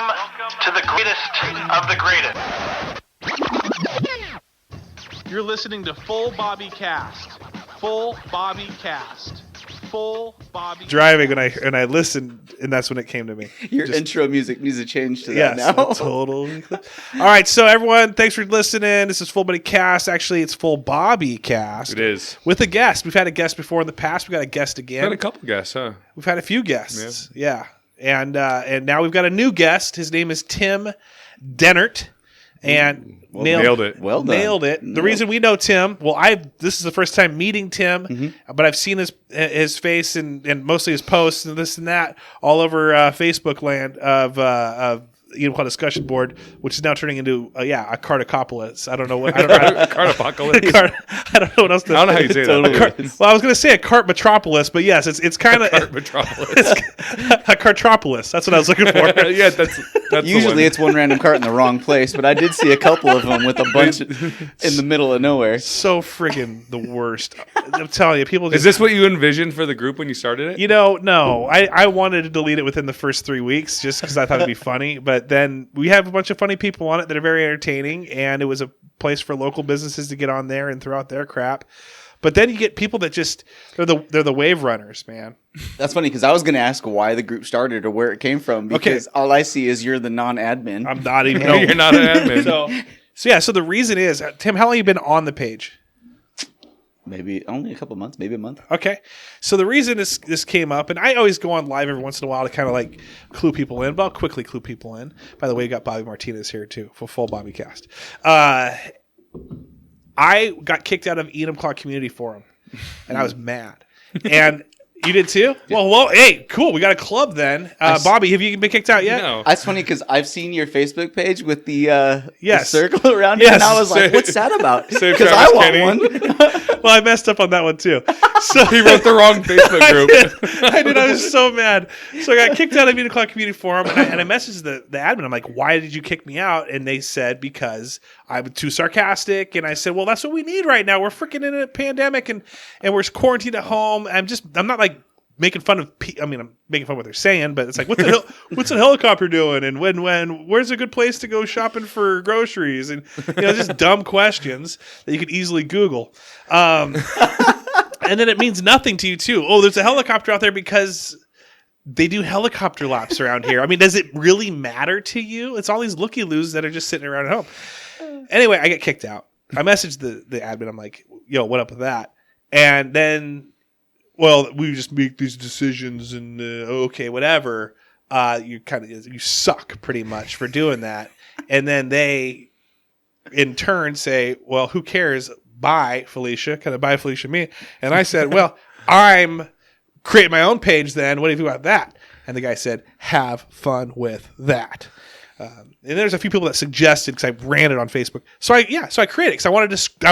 Welcome to the greatest of the greatest. You're listening to Fullbobbycast. Fullbobbycast. Fullbobby. Driving and I listened, and that's when it came to me. Your intro music needs to change to that now. Totally. All right, so everyone, thanks for listening. This is Fullbobbycast. Actually, it's Fullbobbycast. It is. With a guest. We've had a guest before in the past. We got a guest again. Had a couple guests, huh? We've had a few guests. Yeah. And now we've got a new guest. His name is Tim Dehnert. And nailed it. Well done. Nailed it. The reason we know Tim, this is the first time meeting Tim, but I've seen his face and mostly his posts and this and that all over Facebook land of Enumclaw discussion board, which is now turning into a cardicopolis. I don't know what. Cardipocalypse. I don't know what else. I don't know how you say that. Well, I was going to say a cart metropolis, but yes, it's kind of Cart metropolis. a cartropolis. That's what I was looking for. Yeah, that's Usually it's one random cart in the wrong place, but I did see a couple of them with a bunch in the middle of nowhere. So friggin' the worst. I'm telling you, people. Is this what you envisioned for the group when you started it? You know, no. I wanted to delete it within the first 3 weeks just because I thought it'd be funny. But then we have a bunch of funny people on it that are very entertaining, and it was a place for local businesses to get on there and throw out their crap. But then you get people that just they're the wave runners, man. That's funny because I was going to ask why the group started or where it came from because all I see is you're the non-admin. I'm not even. No, you're not an admin. So the reason is, Tim, how long have you been on the page? Maybe only a couple months, maybe a month. Okay. So the reason this came up, and I always go on live every once in a while to kind of like clue people in, but I'll quickly clue people in. By the way, we got Bobby Martinez here too for Fullbobbycast. I got kicked out of Enumclaw Community Forum, and I was mad. And you did too? Yeah. Well, hey, cool. We got a club then. Bobby, have you been kicked out yet? No. That's funny because I've seen your Facebook page with the circle around it, and I was like, what's that about? Because I want one. Well, I messed up on that one too. So he wrote the wrong Facebook group. I did. I was so mad. So I got kicked out of Enumclaw Community Forum, and I messaged the admin. I'm like, why did you kick me out? And they said, because I'm too sarcastic. And I said, well, that's what we need right now. We're freaking in a pandemic, and we're quarantined at home. I'm not like making fun of. I'm making fun of what they're saying, but it's like, what's a helicopter doing? And where's a good place to go shopping for groceries? And just dumb questions that you could easily Google. And then it means nothing to you too. Oh, there's a helicopter out there because they do helicopter laps around here. I mean, does it really matter to you? It's all these looky-loos that are just sitting around at home. Anyway, I get kicked out. I messaged the admin. I'm like, yo, what up with that? And then, well, we just make these decisions and okay, whatever. You suck pretty much for doing that. And then they, in turn, say, well, who cares? Bye, Felicia. Kind of bye, Felicia, me. And I said, well, I'm creating my own page then. What do you think about that? And the guy said, have fun with that. And there's a few people that suggested because I ran it on Facebook. So I created it because I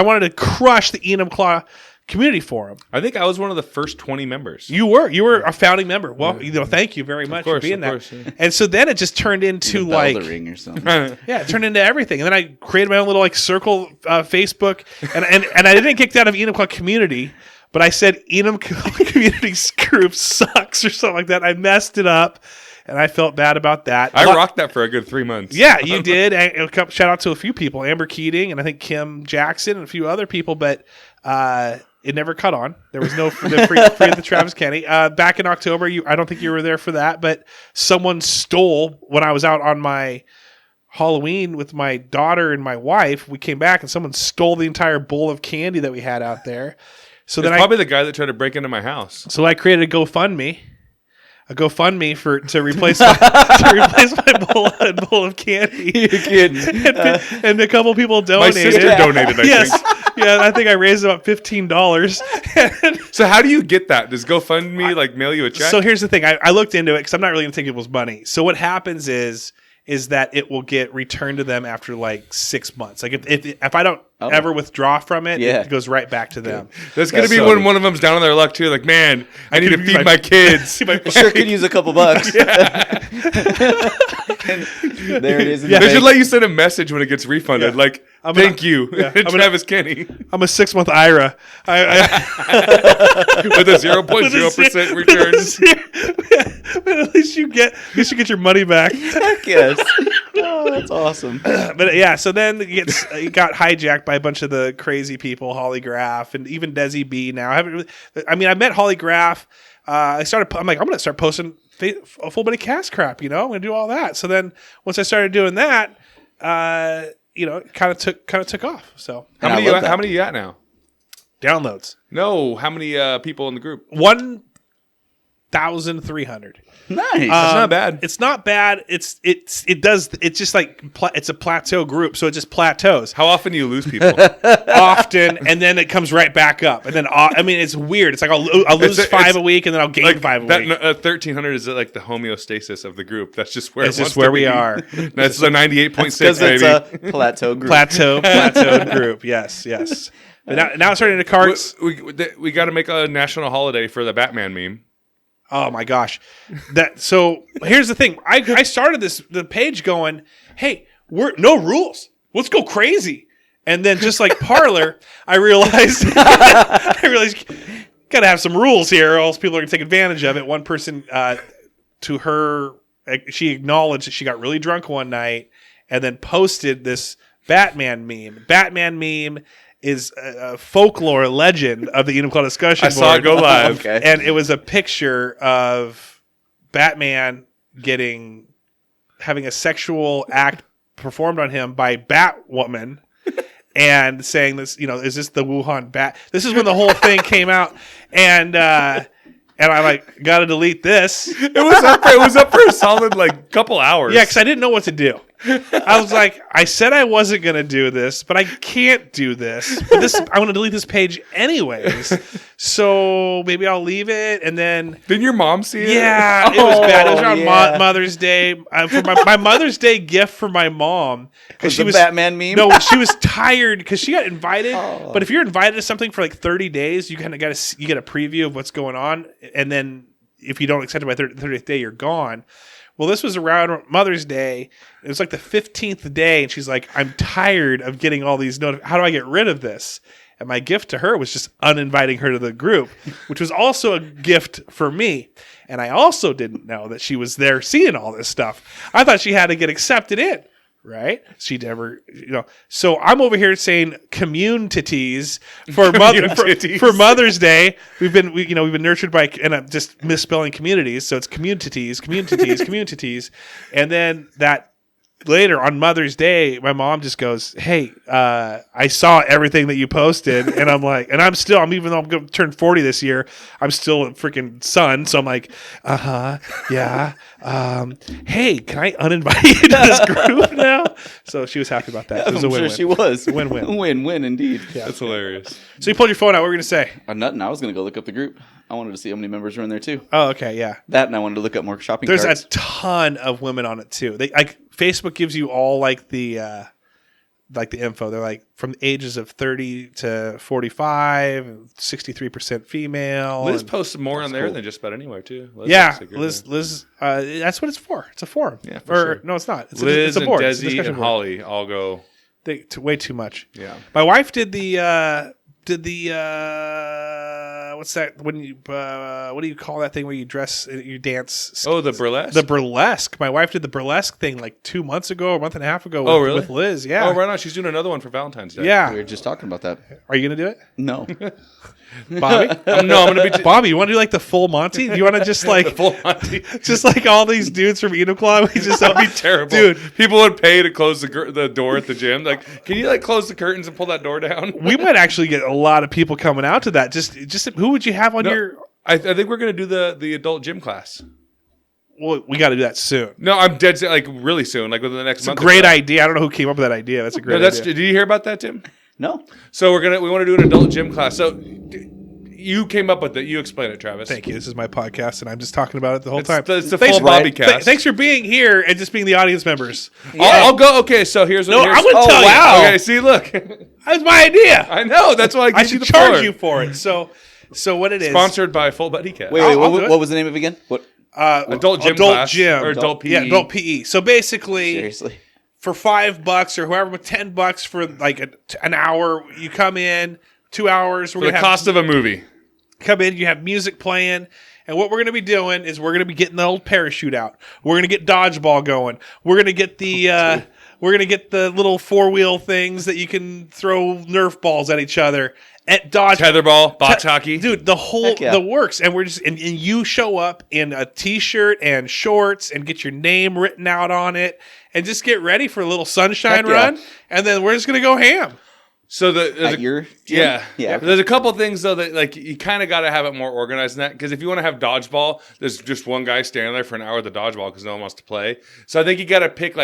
wanted to crush the Enumclaw Community Forum. I think I was one of the first 20 members. You were a founding member. Well, thank you very much for being that. Yeah. And so then it just turned into like the ring or something. Yeah, it turned into everything. And then I created my own little like circle Facebook, and I didn't get kicked out of Enumclaw Community, but I said Enumclaw Community group sucks or something like that. I messed it up. And I felt bad about that. I rocked that for a good 3 months. Yeah, you did. And shout out to a few people, Amber Keating and I think Kim Jackson and a few other people, but it never caught on. There was no free of the Travis Kenny. Back in October, I don't think you were there for that, but someone stole when I was out on my Halloween with my daughter and my wife. We came back and someone stole the entire bowl of candy that we had out there. So it's probably the guy that tried to break into my house. So I created a GoFundMe to replace my bowl of candy. You're kidding. And a couple people donated. My sister donated, I think. Yeah, I think I raised about $15. So how do you get that? Does GoFundMe like mail you a check? So here's the thing. I looked into it because I'm not really going to take people's money. So what happens is that it will get returned to them after like 6 months. Like if I don't ever withdraw from it, it goes right back to them. That's going to be when one of them's down on their luck too. Like, man, I need to feed my kids. I sure could use a couple bucks. There it is. They should let you send a message when it gets refunded. Yeah. Like, thank you, Travis Kenny. I'm a 6-month IRA. With a 0.0% return. But at least you get your money back. Heck yes. Oh, that's awesome. But yeah, so then it got hijacked by a bunch of the crazy people, Holly Graff and even Desi B. Now I met Holly Graff. I'm like, I'm gonna start posting a full body cast crap. I'm gonna do all that. So then once I started doing that, it kind of took off. So how many you at now? Downloads. No, how many people in the group? 1,300. Nice. That's not bad. It's not bad. It's just like it's a plateau group, so it just plateaus. How often do you lose people? Often, and then it comes right back up, and then it's weird. It's like I'll lose 5 a week, and then I'll gain 5 a week. 1,300 is like the homeostasis of the group. That's just where we are. That's the 98.6, because baby. It's a plateau group. Plateau group. Yes. But now it's turning into carts. We got to make a national holiday for the Batman meme. Oh my gosh! So here's the thing. I started the page going, hey, we're no rules. Let's go crazy. And then just like Parler, I realized gotta have some rules here, or else people are gonna take advantage of it. One person to her, she acknowledged that she got really drunk one night and then posted this Batman meme. Batman meme is a folklore legend of the Enumclaw discussion board. I saw it go live. Okay. And it was a picture of Batman having a sexual act performed on him by Batwoman and saying this, is this the Wuhan Bat? This is when the whole thing came out. And I got to delete this. It was up for a solid couple hours. Yeah, because I didn't know what to do. I was like, I said I wasn't going to do this, but I can't do this. But I want to delete this page anyways. So maybe I'll leave it. And then... Didn't your mom see it? Yeah, it was bad. It was around Mother's Day. For my Mother's Day gift for my mom. Was she was Batman meme? No, she was tired because she got invited. Oh. But if you're invited to something for 30 days, you kind of you get a preview of what's going on. And then if you don't accept it by 30th day, you're gone. Well, this was around Mother's Day. It was like the 15th day, and she's like, I'm tired of getting all these notifications. How do I get rid of this? And my gift to her was just uninviting her to the group, which was also a gift for me. And I also didn't know that she was there seeing all this stuff. I thought she had to get accepted in, right? She never, So I'm over here saying communities for Mother's Day. We've been nurtured by, and I'm just misspelling communities, so it's communities, and then that. Later on Mother's Day, my mom just goes, hey, I saw everything that you posted. And I'm like, even though I'm going to turn 40 this year, I'm still a freaking son. So I'm like, yeah. Hey, can I uninvite you to this group now? So she was happy about that. It was a win-win. Sure she was. Win-win. Win-win indeed. Yeah. That's hilarious. So you pulled your phone out. What were you going to say? Nothing. I was going to go look up the group. I wanted to see how many members were in there too. Oh, okay, yeah. That, and I wanted to look up more shopping carts. There's a ton of women on it too. Facebook gives you all the info. They're from the ages of 30 to 45, 63% female. Liz posts more on there than just about anywhere too. Liz, that's what it's for. It's a forum. Yeah, sure. No, it's not. It's Liz a board. And Desi and Holly all go. Way too much. Yeah. My wife did the what's that when you what do you call that thing where you dance? Oh, the burlesque. The burlesque. My wife did the burlesque thing 2 months ago, a month and a half ago. Really? With Liz. Yeah. Oh, right on. She's doing another one for Valentine's Day. Yeah. We were just talking about that. Are you gonna do it? No. Bobby? No, I'm gonna be. Bobby, you want to do the full Monty? Do you want to just the full Monty, just all these dudes from Enumclaw? We just that'd be terrible, dude. People would pay to close the door at the gym. Can you close the curtains and pull that door down? We might actually get a lot of people coming out to that. Just who would you have on your? I think we're gonna do the adult gym class. Well, we got to do that soon. No, I'm dead. Really soon, within the next month. It's a great idea. I don't know who came up with that idea. That's a great idea. Did you hear about that, Tim? No. So we want to do an adult gym class. So you came up with it. You explain it, Travis. Thank you. This is my podcast, and I'm just talking about it the whole time. It's the full Bobbycast. Thanks for being here and just being the audience members. Yeah. I'll go. Okay, so here's what. I'm going to tell you. Okay, see, look. That's my idea. I know. That's why I should charge you for it. So what it is? Sponsored by Full Bobbycast. Wait. What was the name of it again? What? Adult gym class. Or adult PE. Yeah, adult PE. So basically, Seriously. for $5 or whoever, $10 for like an hour, you come in, 2 hours. For the cost of a movie. Come in, you have music playing. And what we're going to be doing is we're going to be getting the old parachute out. We're going to get dodgeball going. We're going to get the little 4-wheel things that you can throw Nerf balls at each other. At tetherball, box hockey, dude, the works, and we're just and you show up in a t-shirt and shorts and get your name written out on it, and just get ready for a little sunshine run, and then we're just gonna go ham. So your gym? Yeah. There's a couple things though that like you kind of got to have it more organized than that, because if you want to have dodgeball, there's just one guy standing there for an hour at the dodgeball because no one wants to play. So I think you got to pick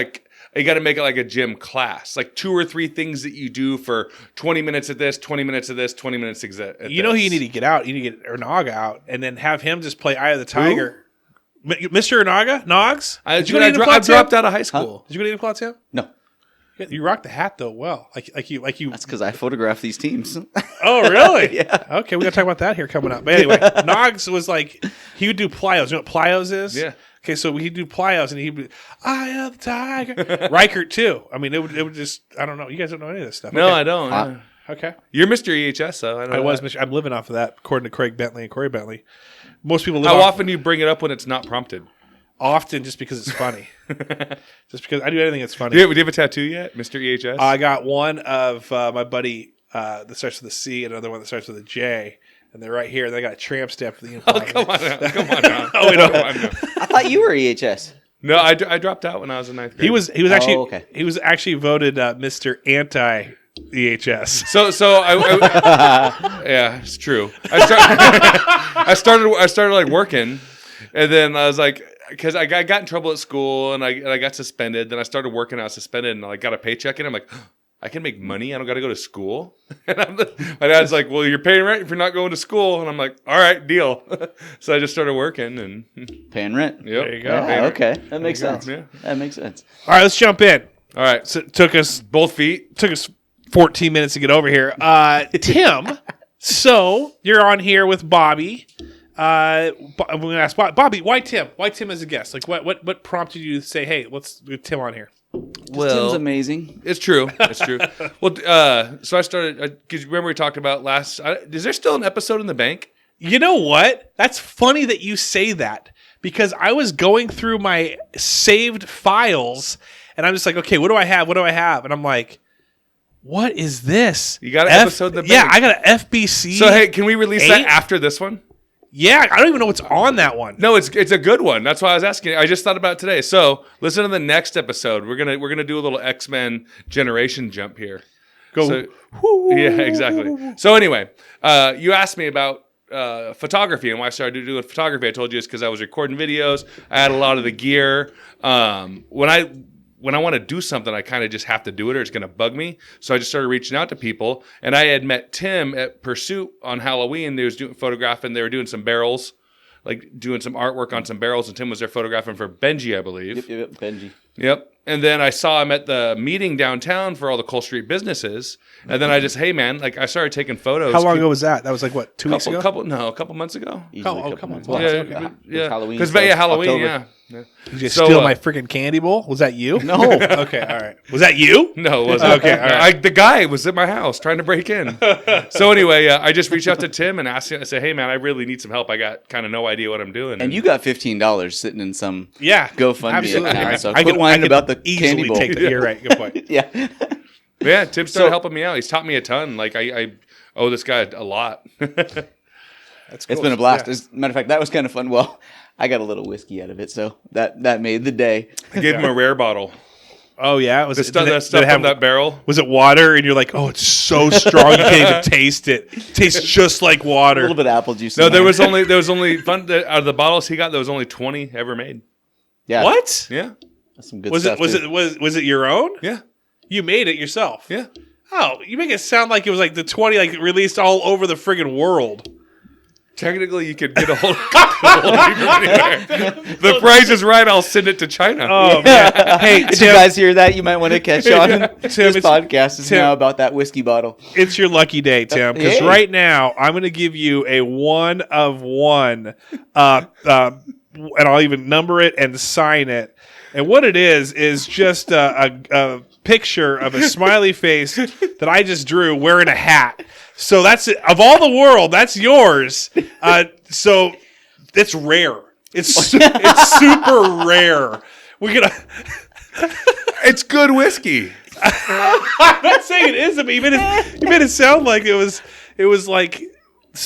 you got to make it like a gym class, like 2 or 3 things that you do for 20 minutes of this, 20 minutes of this, 20 minutes at You know who you need to get out? You need to get Ernaga out and then have him just play Eye of the Tiger. Who? Mr. Ernaga? Nogs? I dropped out of high school. Did you go to Enumclaw, Tim? No. You rocked the hat though well. Like you. That's because I photographed these teams. Oh, really? Yeah. Okay, we got to talk about that here coming up. But anyway, Nogs was like, he would do plyos. You know what plyos is? Yeah. Okay, so he'd do plyos, and he'd be, Eye of the Tiger. Reichert, too. I mean, it would just, I don't know. You guys don't know any of this stuff. No, okay. I don't. Okay. You're Mr. EHS, though. I was Mr. I'm living off of that, according to Craig Bentley and Corey Bentley. Most people live How often do you bring it up when it's not prompted? Often, just because it's funny. Just because I do anything that's funny. Do you have a tattoo yet, Mr. EHS? I got one of my buddy that starts with a C and another one that starts with a J. And they're right here. They got a tramp stamp for the Oh, come on now. Come on now. Oh, we don't. I thought you were EHS. No, I dropped out when I was in 9th grade. He was actually he was actually voted Mr. Anti EHS. So I yeah, it's true. I started like working, and then I was like, because I got in trouble at school and I got suspended. Then I started working. I was suspended and I got a paycheck, and I'm like, I can make money. I don't got to go to school. And my dad's like, well, you're paying rent if you're not going to school. And I'm like, all right, deal. So I just started working and paying rent. Yep. There you go. Yeah, okay, that makes sense. Yeah. That makes sense. All right, let's jump in. All right. So it took us both feet. Took us 14 minutes to get over here. Tim, so you're on here with Bobby. I'm going to ask Bobby, why Tim? Why Tim as a guest? Like, what prompted you to say, hey, let's get Tim on here? Tim's amazing. It's true. It's true. Well, so I started, because you remember we talked about last, is there still an episode in the bank? You know what? That's funny that you say that, because I was going through my saved files and I'm just like, okay, what do I have? What do I have? And I'm like, what is this? You got an episode in the bank? Yeah, I got an FBC. So, hey, can we release that after this one? Yeah, I don't even know what's on that one. No, it's a good one. That's why I was asking. I just thought about it today. So listen to the next episode. We're gonna do a little X-Men generation jump here. Go. So, yeah, exactly. So anyway, you asked me about photography and why I started doing photography. I told you it's because I was recording videos. I had a lot of the gear. When I want to do something, I kind of just have to do it or it's going to bug me. So I just started reaching out to people. And I had met Tim at Pursuit on Halloween. They was doing photographing. They were doing some barrels, like doing some artwork on some barrels. And Tim was there photographing for Benji, I believe. Yep, Benji. Yep. And then I saw him at the meeting downtown for all the Cole Street businesses. And then I just, hey, man, like I started taking photos. How long ago was that? That was like, what, 2 weeks ago? A couple months ago. Couple months. Yeah, Okay. yeah. Halloween. Because Halloween, October. yeah. Did you steal my freaking candy bowl? Was that you? No. Okay, all right. Was that you? No, it wasn't. Okay, all right. The guy was at my house trying to break in. So anyway, I just reached out to Tim and asked him, I said, hey, man, I really need some help. I got kind of no idea what I'm doing. And you got $15 sitting in some GoFundMe absolutely. account. So quit whining about the candy bowl. Take that. You're right. Good point. Yeah. Yeah, Tim started helping me out. He's taught me a ton. Like, I owe this guy a lot. That's cool. It's been a blast. Yeah. As a matter of fact, that was kind of fun. Well, I got a little whiskey out of it, so that made the day. I gave him a rare bottle. Oh, yeah? The stuff from that barrel. Was it water? And you're like, oh, it's so strong you can't even taste it. It tastes just like water. A little bit of apple juice. No, there was only out of the bottles he got, there was only 20 ever made. Yeah. What? Yeah. That's some good Was stuff. it your own? Yeah. You made it yourself? Yeah. Oh, you make it sound like it was like the 20 like released all over the friggin' world. Technically, you could get a hold of it. The price is right. I'll send it to China. Oh, man. Hey, Did Tim, you guys hear that? You might want to catch on. This it's- podcast is Tim- now about that whiskey bottle. it's your lucky day, Tim, because Hey. right now I'm going to give you a 1 of 1 and I'll even number it and sign it. And what it is just a picture of a smiley face that I just drew wearing a hat. So that's it. Of all the world, that's yours. So it's rare. It's super rare. We're gonna. It's good whiskey. I'm not saying it isn't, but you made it sound like it was like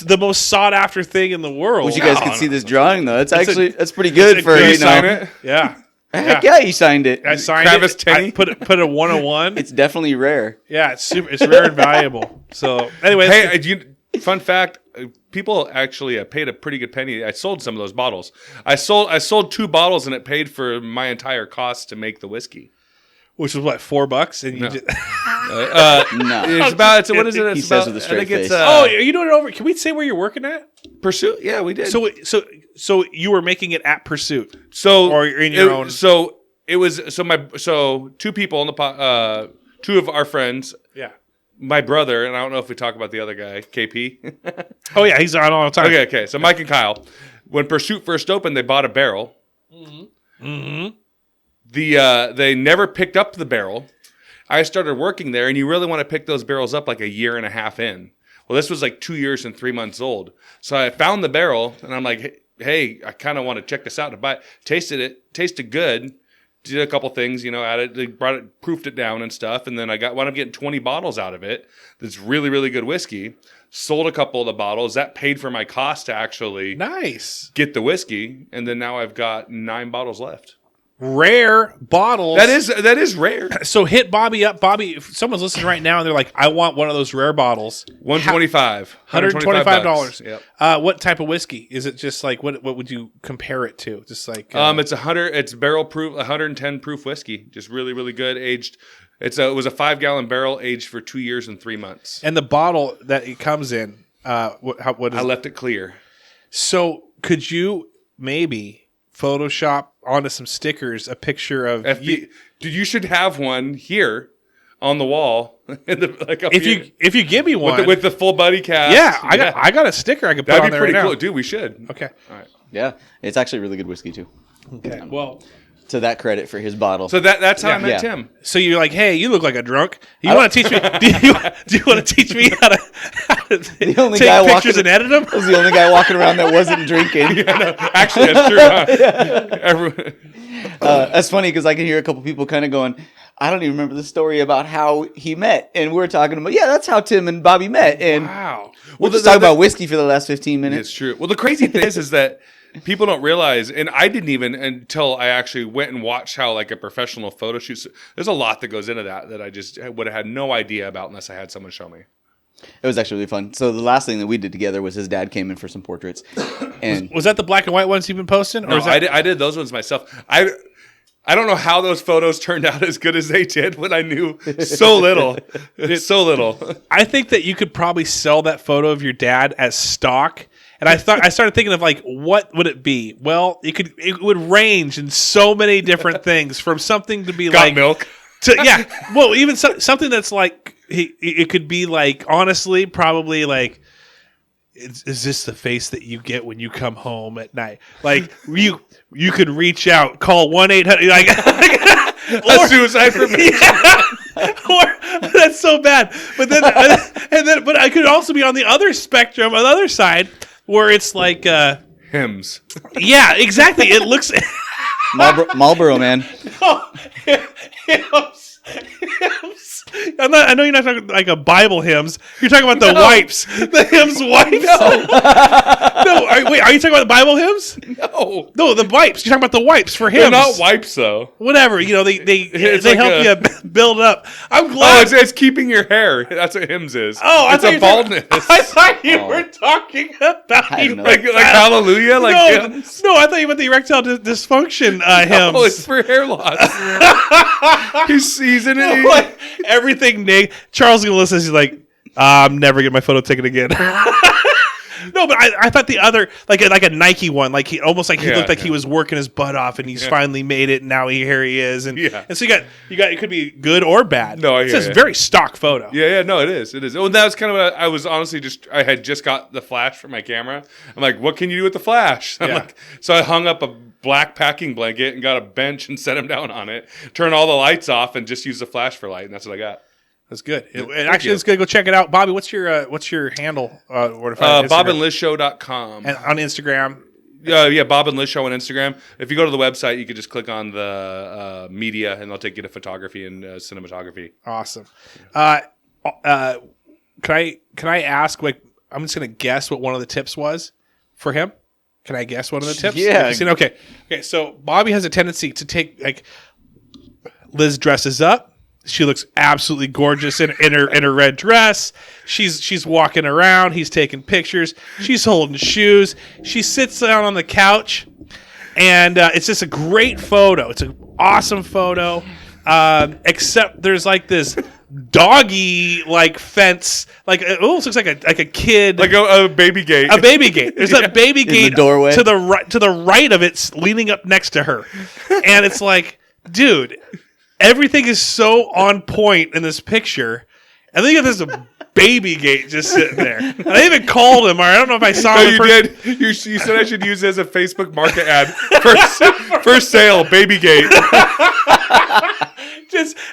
the most sought after thing in the world. Wish you guys could see this drawing though. That's pretty good for you sign it. Yeah. Heck yeah, you signed it. I signed Travis it. Tenney. I put a 101. It's definitely rare. Yeah, it's rare and valuable. So anyway, Hey, fun fact: people actually paid a pretty good penny. I sold some of those bottles. I sold 2 bottles, and it paid for my entire cost to make the whiskey. Which was what, $4, and you No. just No. It's about. What is it? It's He says about, with a straight I think it's, face. oh, are you doing it over? Can we say where you're working at? Pursuit. Yeah, we did. So you were making it at Pursuit. So or you're in your own. So it was. So 2 people on the 2 of our friends. Yeah. My brother, and I don't know if we talk about the other guy, KP. Oh yeah, he's on all the time. Okay. So Mike and Kyle, when Pursuit first opened, they bought a barrel. Mm-hmm. They never picked up the barrel. I started working there, and you really want to pick those barrels up like a year and a half in. Well, this was like 2 years and 3 months old. So I found the barrel, and I'm like, hey, I kind of want to check this out. Tasted good. Did a couple things, added, they brought it, proofed it down and stuff, and then wound up getting 20 bottles out of it. That's really, really good whiskey. Sold a couple of the bottles. That paid for my cost to actually get the whiskey, and then now I've got 9 bottles left. Rare bottles. That is rare. So hit Bobby up. Bobby, if someone's listening right now and they're like, I want one of those rare bottles. $125. $125. Yep. What type of whiskey? Is it just like, what would you compare it to? Just like it's barrel proof, 110 proof whiskey. Just really, really good aged. It was a 5-gallon barrel aged for 2 years and 3 months. And the bottle that it comes in, what is I left it clear. So could you maybe Photoshop onto some stickers a picture of Dude, you should have one here on the wall. If you give me one with the full buddy cast. Yeah, I got a sticker I could put on there right now. Cool. Dude, we should. Okay. All right. Yeah, it's actually really good whiskey too. Okay. Well, to that credit for his bottle. So that's how I met Tim. So you're like, hey, you look like a drunk. You want to teach me? Do you want to teach me how to the only take guy pictures and edit them? I was the only guy walking around that wasn't drinking. Yeah, no, actually, that's true. Huh? That's funny because I can hear a couple people kind of going, I don't even remember the story about how he met. And we're talking about, that's how Tim and Bobby met. And wow. We're just talking about whiskey for the last 15 minutes. It's true. Well, the crazy thing is that people don't realize, and I didn't even until I actually went and watched how like a professional photo shoot. There's a lot that goes into that I just would have had no idea about unless I had someone show me. It was actually really fun. So the last thing that we did together was his dad came in for some portraits. And was that the black and white ones you've been posting? Or no, I did those ones myself. I don't know how those photos turned out as good as they did when I knew so little. So little. I think that you could probably sell that photo of your dad as stock. And I started thinking of like, what would it be? Well, it would range in so many different things, from something to be like milk to well, even something that's like it could be like, honestly, probably like, is this the face that you get when you come home at night? Like you could reach out, call 1-800 like a suicide prevention. Or that's so bad. But then but I could also be on the other spectrum, on the other side, where it's like hymns. Yeah, exactly. It looks Marlboro Man. Oh, hymns. I know you're not talking like a Bible hymns. You're talking about the wipes. The hymns wipes. No. Wait, are you talking about the Bible hymns? No, the wipes. You're talking about the wipes for hymns. They're not wipes though. Whatever. They like help you build up. I'm glad. Oh, it's keeping your hair. That's what hymns is. Oh, it's a baldness. I thought you were talking about like hallelujah, like hymns. No, I thought you meant the erectile dysfunction hymns. Oh, it's for hair loss. He's in it. Like, everything Charles is gonna listen. He's like, I'm never getting my photo taken again. No, but I thought the other like a Nike one, like he almost like he looked like he was working his butt off, and he's finally made it, and now here he is, and so you got it could be good or bad. No, I hear it's a very stock photo. Yeah, no, it is. Well, that was kind of what I was honestly I had just got the flash for my camera. I'm like, what can you do with the flash? So I hung up a black packing blanket and got a bench and set him down on it, turn all the lights off, and just use the flash for light, and that's what I got. That's good. Actually, it's good. Go check it out. Bobby, what's your handle? BobandLizShow.com. And on Instagram. Yeah, Bob and Liz Show on Instagram. If you go to the website, you can just click on the media, and they'll take you to photography and cinematography. Awesome. Can I ask? Like, I'm just gonna guess what one of the tips was for him. Can I guess one of the tips? Yeah. Okay. So Bobby has a tendency to take like Liz dresses up. She looks absolutely gorgeous in her red dress. She's walking around. He's taking pictures. She's holding shoes. She sits down on the couch, and it's just a great photo. It's an awesome photo. Except there's like this doggy like fence, like it almost looks like a kid, like a baby gate. A baby gate. There's a baby gate in the doorway to the right of it, leaning up next to her, and it's like, dude. Everything is so on point in this picture. I think there's a baby gate just sitting there. And I even called him, or I don't know if I saw him. You did. You said I should use it as a Facebook market ad for sale, baby gate.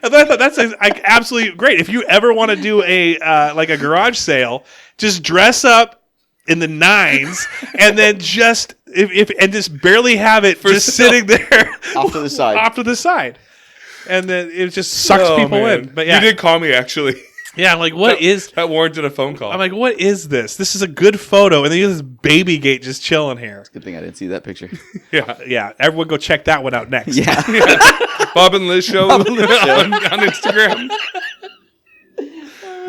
And I thought that's like absolutely great. If you ever want to do a garage sale, just dress up in the 9s and then just just barely have it sitting there off to the side. And then it just sucks people in. But yeah, you did call me actually. Yeah, I'm like, what is that warranted a phone call? I'm like, what is this? This is a good photo, and then you have this baby gate just chilling here. It's a good thing I didn't see that picture. Yeah. Everyone go check that one out next. Yeah. Bob and Liz Show on Instagram.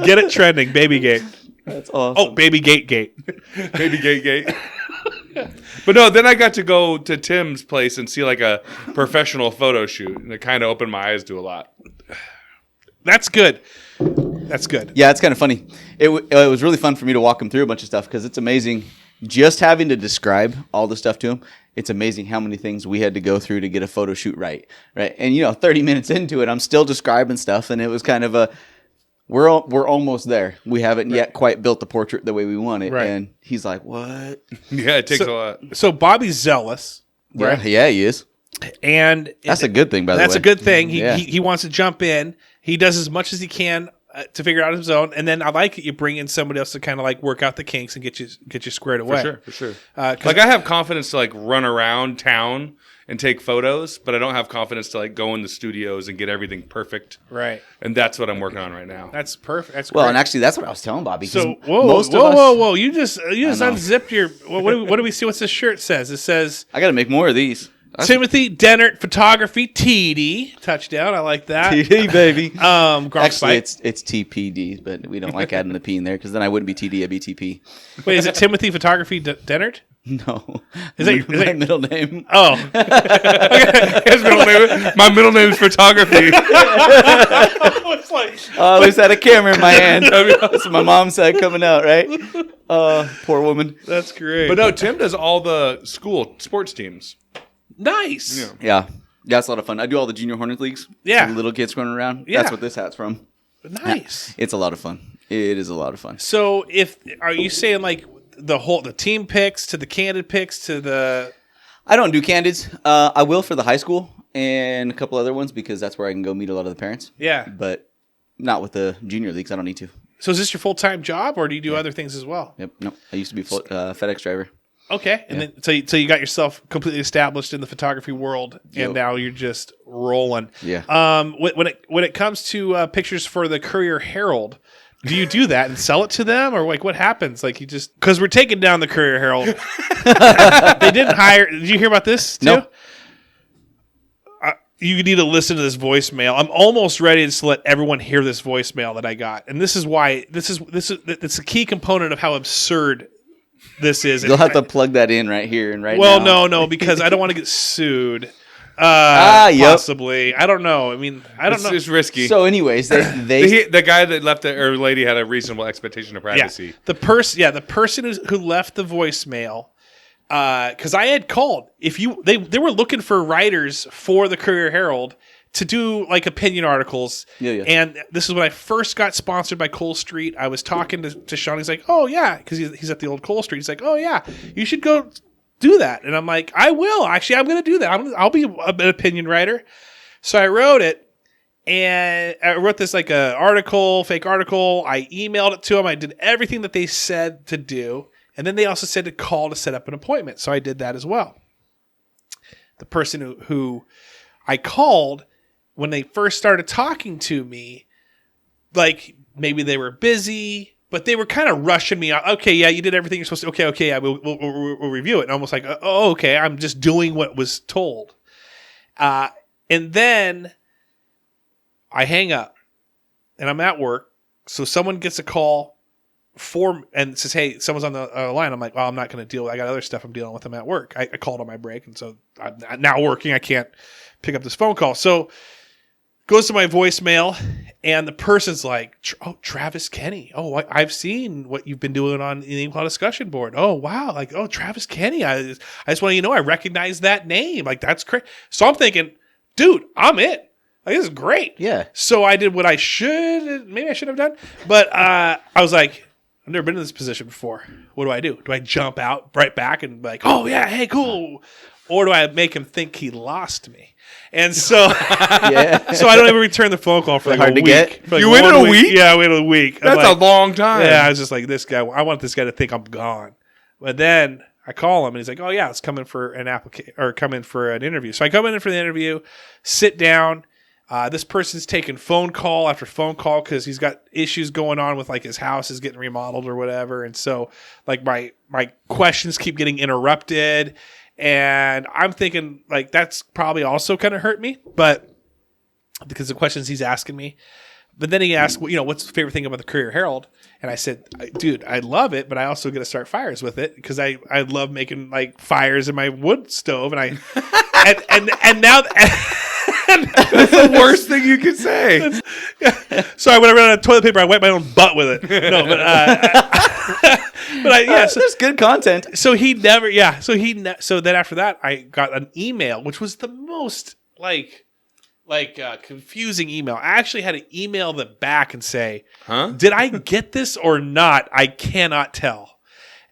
Get it trending, baby gate. That's awesome. Oh, baby gate. Baby gate. But no, then I got to go to Tim's place and see like a professional photo shoot, and it kind of opened my eyes to a lot. That's good. Yeah, it's kind of funny. It was really fun for me to walk him through a bunch of stuff because it's amazing just having to describe all the stuff to him. It's amazing how many things we had to go through to get a photo shoot right? And 30 minutes into it, I'm still describing stuff, and it was kind of we're almost there. We haven't yet quite built the portrait the way we want it. Right. And he's like, what? Yeah, it takes a lot. So Bobby's zealous. Right? Yeah, he is. And that's a good thing, by the way. That's a good thing. He wants to jump in. He does as much as he can to figure out his own. And then I like it. You bring in somebody else to kind of like work out the kinks and get you squared away. For sure. Like I have confidence to like run around town and take photos, but I don't have confidence to like go in the studios and get everything perfect. Right. And that's what I'm working on right now. That's perfect. That's well, great. and actually, that's what I was telling Bobby. So whoa! You just unzipped your. What do we see? What's this shirt says? It says I got to make more of these. Timothy Dehnert Photography TD touchdown. I like that. TD baby. Actually, it's TPD, but we don't like adding the P in there because then I wouldn't be TD, I'd be TP. Wait, is it Timothy Photography Dehnert? No. Is it my middle name? Oh. His middle name. My middle name is Photography. It's like, I always had a camera in my hand. That's what my mom said coming out, right? Poor woman. That's great. But no, Tim does all the school sports teams. Nice. Yeah, it's a lot of fun. I do all the junior Hornets leagues. Yeah. So little kids running around. Yeah. That's what this hat's from. Nice. It's a lot of fun. It is a lot of fun. So are you saying like the team picks to the candid picks to the... I don't do candids. I will for the high school and a couple other ones because that's where I can go meet a lot of the parents. Yeah. But not with the junior leagues. I don't need to. So is this your full-time job or do you do other things as well? Yep. No, I used to be FedEx driver. Okay, and then so you got yourself completely established in the photography world, and now you're just rolling. Yeah. When it comes to pictures for the Courier Herald, do you do that and sell it to them, or like what happens? Like you just because we're taking down the Courier Herald. They didn't hire. Did you hear about this too? No. You need to listen to this voicemail. I'm almost ready to let everyone hear this voicemail that I got, and this is why it's a key component of how absurd this is. You'll have to plug that in right here and right now. Well, no, because I don't want to get sued. Yep. Possibly. I don't know. I mean, I don't know. It's risky. So, anyways, the guy that left or lady had a reasonable expectation of privacy. The person who left the voicemail, because I had called. They were looking for writers for the Courier Herald to do like opinion articles. Yeah. And this is when I first got sponsored by Cole Street. I was talking to Sean. He's like, "Oh yeah," because he's at the old Cole Street. He's like, "Oh yeah, you should go do that." And I'm like, "I will. Actually, I'm going to do that. I'll be an opinion writer." So I wrote it, and I wrote this like a fake article. I emailed it to them. I did everything that they said to do, and then they also said to call to set up an appointment. So I did that as well. The person who I called, when they first started talking to me, like maybe they were busy, but they were kind of rushing me out. Okay, yeah, you did everything you're supposed to. Okay, yeah, we'll review it. And almost like, oh, okay, I'm just doing what was told. And then I hang up, and I'm at work. So someone gets a call and says, "Hey, someone's on the line." I'm like, "Well, I'm not going to deal with. I got other stuff I'm dealing with. I'm at work." I called on my break, and so I'm now working. I can't pick up this phone call. So goes to my voicemail, and the person's like, "Oh, Travis Kenny. Oh, I've seen what you've been doing on the Enumclaw discussion board. Oh, wow. Like, oh, Travis Kenny. I just want you to know I recognize that name. Like, that's crazy." So I'm thinking, dude, I'm in. Like, this is great. Yeah. So I did what I should have done. But I was like, I've never been in this position before. What do? Do I jump out right back and be like, "Oh, yeah, hey, cool." Or do I make him think he lost me? And so, so I don't even return the phone call for like hard a to week. get? For like You waited 1 a week? Yeah, I waited a week. That's a long time. Yeah, I was just like, this guy. I want this guy to think I'm gone. But then I call him, and he's like, "Oh yeah, it's coming for an come in for an interview." So I come in for the interview, sit down. This person's taking phone call after phone call because he's got issues going on with like his house is getting remodeled or whatever, and so like my questions keep getting interrupted. And I'm thinking, like, that's probably also kind of hurt me, but because the questions he's asking me. But then he asked, what's the favorite thing about the Courier Herald? And I said, dude, I love it, but I also get to start fires with it because I love making like fires in my wood stove, and and now. That's the worst thing you could say. Sorry, when I ran out of toilet paper, I wiped my own butt with it. No, but so there's good content. So he never, yeah. So then after that, I got an email, which was the most confusing email. I actually had to email them back and say, "Did I get this or not? I cannot tell."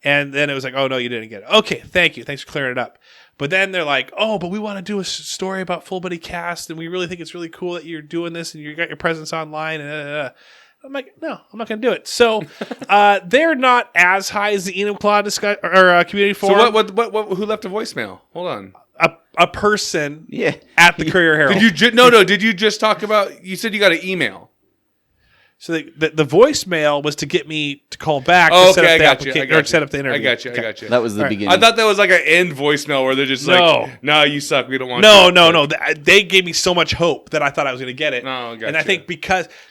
And then it was like, "Oh no, you didn't get it." Okay, thank you. Thanks for clearing it up. But then they're like, "Oh, but we want to do a story about Full Body Cast, and we really think it's really cool that you're doing this and you got your presence online." And I'm like, "No, I'm not going to do it." So they're not as high as the Enumclaw community forum. So what? Who left a voicemail? Hold on. A person at the Courier Herald. Did you just talk about? You said you got an email. So the voicemail was to get me to call back to set up set up the interview. I got you. That was the beginning. I thought that was like an end voicemail where they're just like, "No, you suck. We don't want you." No. They gave me so much hope that I thought I was going to get it. No, gotcha. And I think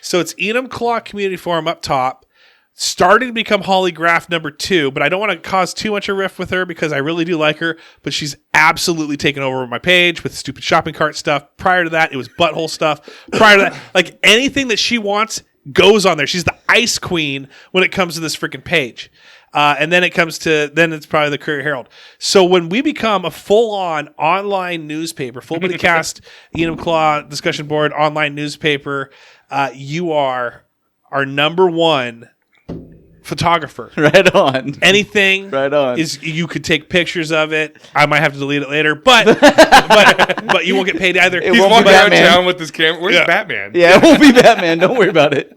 so it's Enumclaw Community Forum up top, starting to become Holly Graff number 2, but I don't want to cause too much a rift with her because I really do like her, but she's absolutely taken over my page with stupid shopping cart stuff. Prior to that, it was butthole stuff. Prior to that, like anything that she wants goes on there. She's the ice queen when it comes to this freaking page. And then it's probably the Courier Herald. So when we become a full-on online newspaper, Full Body Cast, Enumclaw discussion board, online newspaper, you are our number one photographer. Right on. Anything right on. Is you could take pictures of it. I might have to delete it later, but you won't get paid either. He's walking around town with his camera. Where's Batman? Yeah, it won't be Batman. Don't worry about it.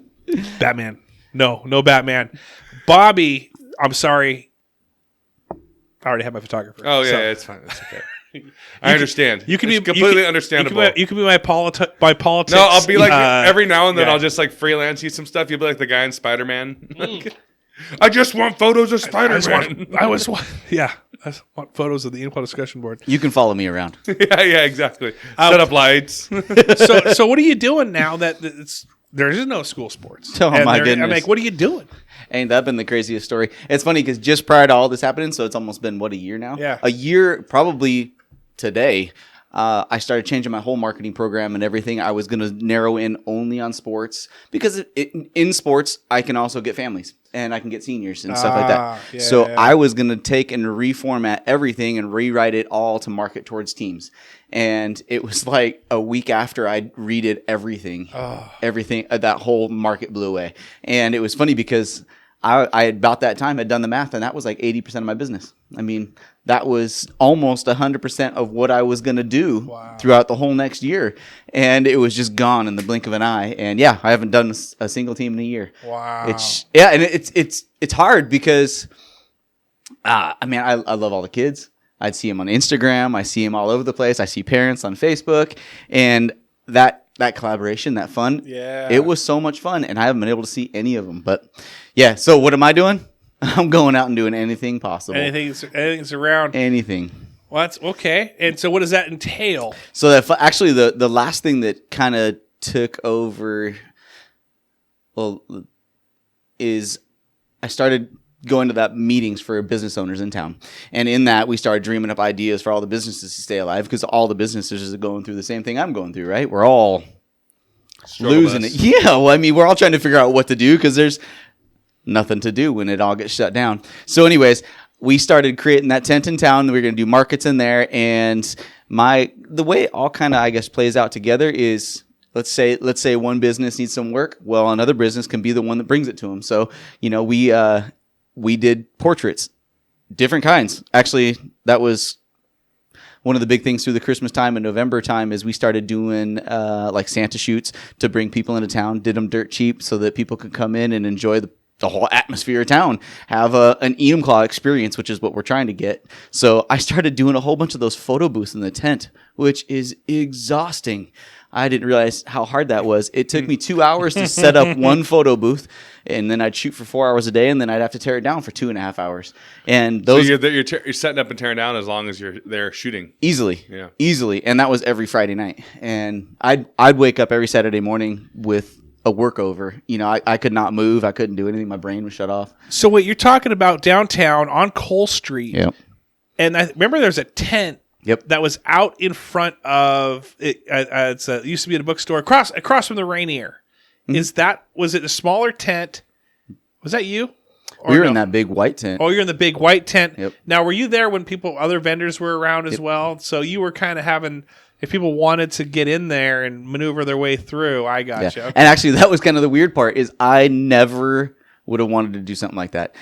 Batman. No Batman. Bobby, I'm sorry. I already have my photographer. Oh yeah, it's fine. It's okay. I understand. You can be completely understandable. You can be my politics. No, I'll be like every now and then. I'll just like freelance you some stuff. You'll be like the guy in Spider-Man. I just want photos of Spider-Man. I just want photos of the Enumclaw discussion board. You can follow me around. yeah, exactly. Set up lights. So what are you doing now that there is no school sports? Oh my goodness! I'm like, what are you doing? Ain't that been the craziest story? It's funny because just prior to all this happening, so it's almost been a year now. Yeah, a year probably today. I started changing my whole marketing program and everything. I was going to narrow in only on sports because in sports, I can also get families and I can get seniors and stuff like that. Yeah, so yeah. I was going to take and reformat everything and rewrite it all to market towards teams. And it was like a week after I redid everything, that whole market blew away. And it was funny because I about that time had done the math and that was like 80% of my business. I mean, that was almost 100% of what I was going to do throughout the whole next year. And it was just gone in the blink of an eye. And yeah, I haven't done a single team in a year. Wow. It's hard because, I love all the kids. I'd see them on Instagram. I see them all over the place. I see parents on Facebook. And that collaboration, that fun, it was so much fun. And I haven't been able to see any of them. But yeah, so what am I doing? I'm going out and doing anything possible. Anything's around. Anything. Well, that's okay. And so what does that entail? So that actually the last thing that kind of took over, is I started going to that meetings for business owners in town. And in that, we started dreaming up ideas for all the businesses to stay alive because all the businesses are going through the same thing I'm going through, right? We're all losing it. Yeah, well, I mean, we're all trying to figure out what to do because there's nothing to do when it all gets shut down. So anyways, we started creating that tent in town. We were going to do markets in there. And the way it all kind of, I guess, plays out together is, let's say one business needs some work. Well, another business can be the one that brings it to them. So, we did portraits, different kinds. Actually, that was one of the big things through the Christmas time and November time is we started doing like Santa shoots to bring people into town, did them dirt cheap so that people could come in and enjoy the whole atmosphere of town, have an Enumclaw experience, which is what we're trying to get. So I started doing a whole bunch of those photo booths in the tent, which is exhausting. I didn't realize how hard that was. It took me 2 hours to set up one photo booth, and then I'd shoot for 4 hours a day, and then I'd have to tear it down for 2.5 hours. And those so you're setting up and tearing down as long as you're there shooting easily, yeah, easily, and that was every Friday night. And I'd wake up every Saturday morning with a workover. I could not move. I couldn't do anything. My brain was shut off. So what you're talking about downtown on Cole Street. Yep. And I remember there's a tent. Yep. That was out in front of it. It used to be at a bookstore across from the Rainier. Mm-hmm. Was it a smaller tent? Was that you? Or We were no? in that big white tent. Oh, you're in the big white tent. Yep. Now, were you there when other vendors were around as well? So you were kind of having, if people wanted to get in there and maneuver their way through, I gotcha. Yeah. Okay. And actually, that was kind of the weird part is I never would have wanted to do something like that.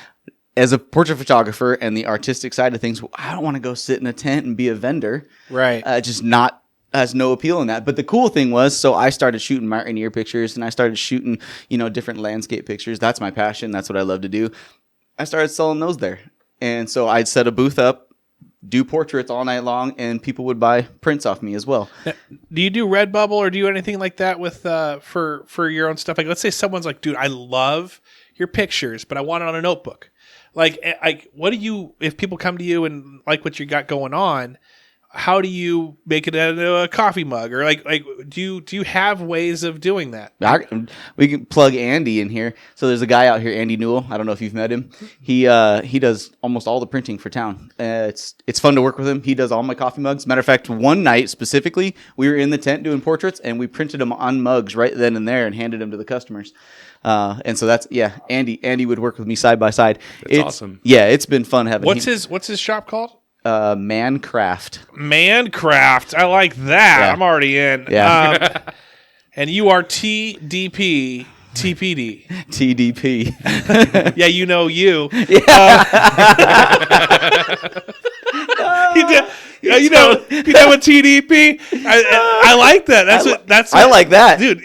As a portrait photographer and the artistic side of things, I don't want to go sit in a tent and be a vendor. Right. Just not has no appeal in that. But the cool thing was, so I started shooting Martineer pictures and I started shooting, different landscape pictures. That's my passion. That's what I love to do. I started selling those there. And so I'd set a booth up, do portraits all night long, and people would buy prints off me as well. Now, do you do Redbubble or do you anything like that with for your own stuff? Like, let's say someone's like, dude, I love your pictures, but I want it on a notebook. Like, what do you, if people come to you and like what you got going on, how do you make it into a coffee mug? Or like do you have ways of doing that? We can plug Andy in here. So there's a guy out here, Andy Newell. I don't know if you've met him. He does almost all the printing for town. It's fun to work with him. He does all my coffee mugs. Matter of fact, one night specifically, we were in the tent doing portraits, and we printed them on mugs right then and there and handed them to the customers. And so Andy would work with me side by side. It's awesome. Yeah, it's been fun having What's his shop called? Mancraft. Mancraft. I like that. Yeah. I'm already in. Yeah. And you are TDP TPD. TDP. Yeah, you. You know what TDP? I like that. I like that, dude.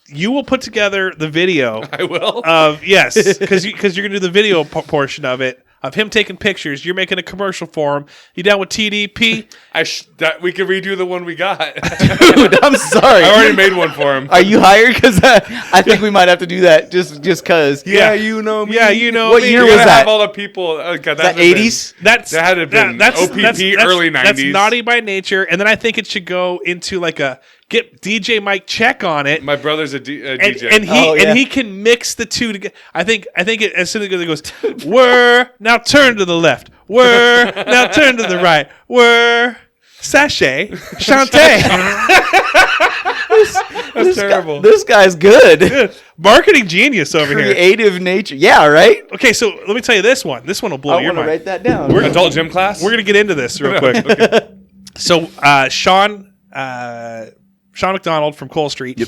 You will put together the video. I will. Yes, because you're gonna do the video portion of it. Of him taking pictures, you're making a commercial for him. You down with TDP? We could redo the one we got. Dude, I'm sorry. I already made one for him. Are you hired? Because I think we might have to do that just because. Yeah, you know me. Yeah, you know What me. year You're was gonna that? have all the people. God, that 80s? That had to have been OPP early 90s. That's naughty by nature, and then I think it should go into like get DJ Mike Check on it. My brother's a DJ. And he can mix the two together. I think as soon as it goes, whir, now turn to the left, whir, now turn to the right, whir. sachet, Shantae. That's terrible. This guy's good. Marketing genius over here. Creative nature. Yeah, right? Okay, so let me tell you this one. This one will blow I your want to mind. write that down. Adult gym class? We're going to get into this real quick. So Sean McDonald from Cole Street,